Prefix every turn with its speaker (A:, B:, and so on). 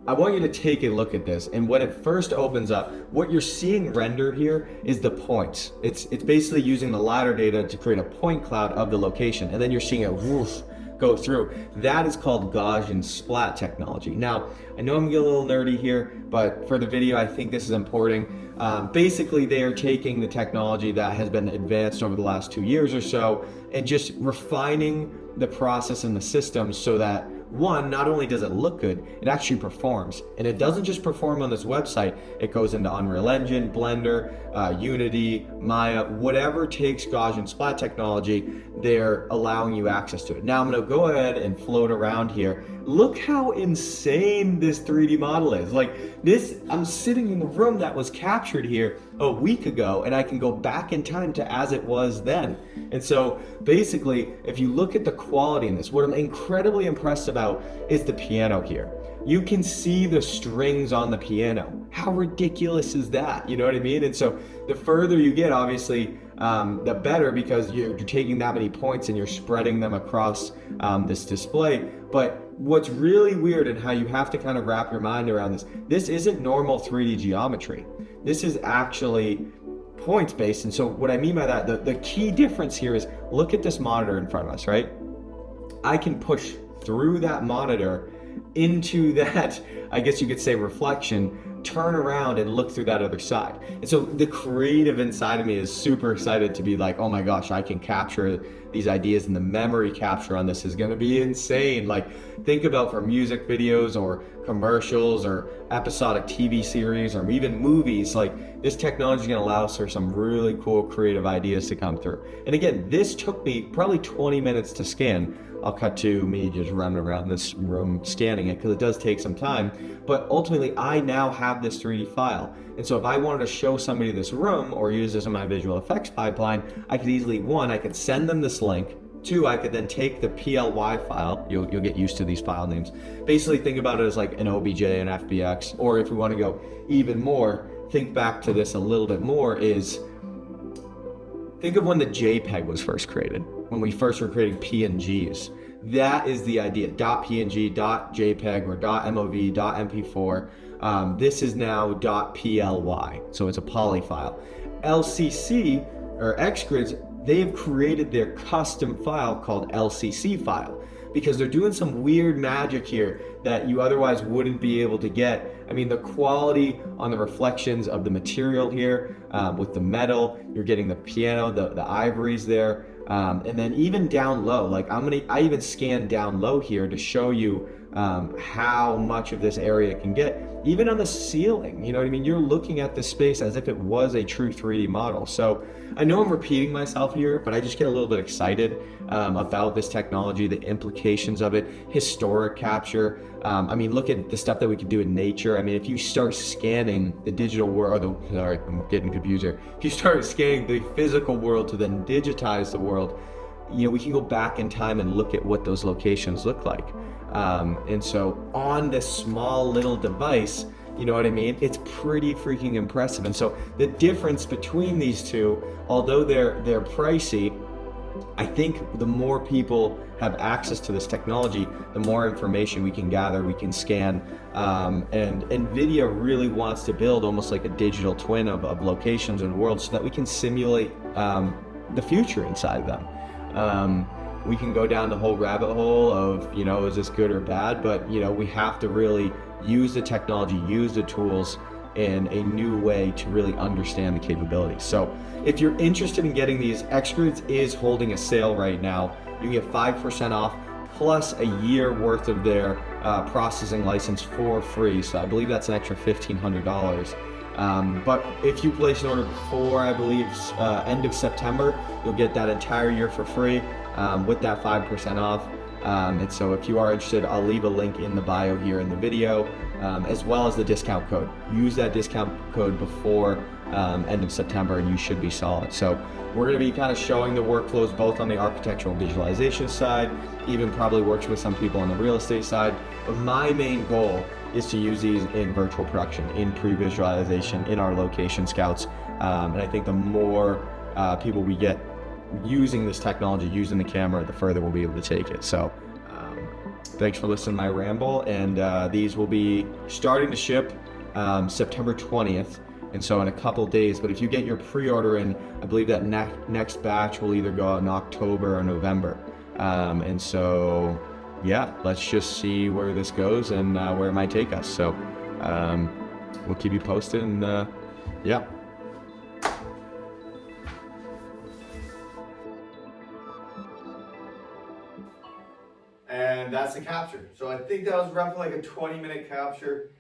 A: I want you to take a look at this, and when it first opens up, what you're seeing rendered here is the points. It's basically using the LiDAR data to create a point cloud of the location, and then you're seeing it woof go through. That is called Gaussian splat technology. Now, I know I'm getting a little nerdy here, but for the video, I think this is important. Basically, they are taking the technology that has been advanced over the last 2 years or so and just refining the process and the system so that one, not only does it look good, it actually performs. And it doesn't just perform on this website, it goes into Unreal Engine, Blender, Unity, Maya, whatever takes Gaussian splat technology, they're allowing you access to it. Now I'm gonna go ahead and float around here. Look how insane this 3D model is. Like this, I'm sitting in the room that was captured here a week ago, and I can go back in time to as it was then. And so basically, if you look at the quality in this, what I'm incredibly impressed about is the piano here. You can see the strings on the piano. How ridiculous is that? You know what I mean? And so the further you get, obviously, the better, because you're taking that many points and you're spreading them across this display. But what's really weird and how you have to kind of wrap your mind around this isn't normal 3D geometry. This is actually points based. And so what I mean by that, the key difference here is, look at this monitor in front of us, right? I can push through that monitor into that, I guess you could say, reflection, turn around and look through that other side. And so the creative inside of me is super excited to be like, oh my gosh, I can capture these ideas, and the memory capture on this is going to be insane. Like, think about for music videos or commercials or episodic TV series or even movies, like this technology is going to allow us for some really cool creative ideas to come through. And again, this took me probably 20 minutes to scan. I'll cut to me just running around this room scanning it because it does take some time. But ultimately, I now have this 3D file. And so if I wanted to show somebody this room or use this in my visual effects pipeline, I could easily, one, I could send them this link. Two, I could then take the PLY file. You'll get used to these file names. Basically, think about it as like an OBJ and FBX. Or if we want to go even more, think back to this a little bit more, is think of when the JPEG was first created, when we first were creating PNGs. That is the idea, .png, .jpeg, or .mov, .mp4. This is now .ply, so it's a poly file. LCC, or Xgrids, they've created their custom file called LCC file, because they're doing some weird magic here that you otherwise wouldn't be able to get. I mean, the quality on the reflections of the material here with the metal, you're getting the piano, the ivories there, and then even down low, like I even scanned down low here to show you how much of this area can get, even on the ceiling. You know what I mean? You're looking at this space as if it was a true 3D model. So I know I'm repeating myself here, but I just get a little bit excited about this technology, the implications of it, historic capture. I mean, look at the stuff that we could do in nature. I mean, if you start scanning the digital world, sorry, I'm getting confused here. If you start scanning the physical world to then digitize the world, you know, we can go back in time and look at what those locations look like. And so on this small little device, you know what I mean? It's pretty freaking impressive. And so the difference between these two, although they're pricey, I think the more people have access to this technology, the more information we can gather, we can scan. And NVIDIA really wants to build almost like a digital twin of locations and worlds so that we can simulate the future inside them. We can go down the whole rabbit hole of, you know, is this good or bad? But, you know, we have to really use the technology, use the tools in a new way to really understand the capabilities. So if you're interested in getting these, Xgrids is holding a sale right now. You can get 5% off plus a year worth of their processing license for free. So I believe that's an extra $1,500. But if you place an order before, I believe, end of September, you'll get that entire year for free with that 5% off. And so if you are interested, I'll leave a link in the bio here in the video, as well as the discount code. Use that discount code before end of September and you should be solid. So we're going to be kind of showing the workflows both on the architectural visualization side, even probably works with some people on the real estate side. But my main goal is to use these in virtual production, in pre-visualization, in our location scouts. And I think the more people we get using this technology, using the camera, the further we'll be able to take it. So Thanks for listening to my ramble, and these will be starting to ship September 20th, and so in a couple days. But if you get your pre-order in, I believe that next batch will either go out in October or November. And so, yeah, let's just see where this goes and where it might take us. So we'll keep you posted, and yeah. And that's the capture. So I think that was roughly like a 20-minute capture.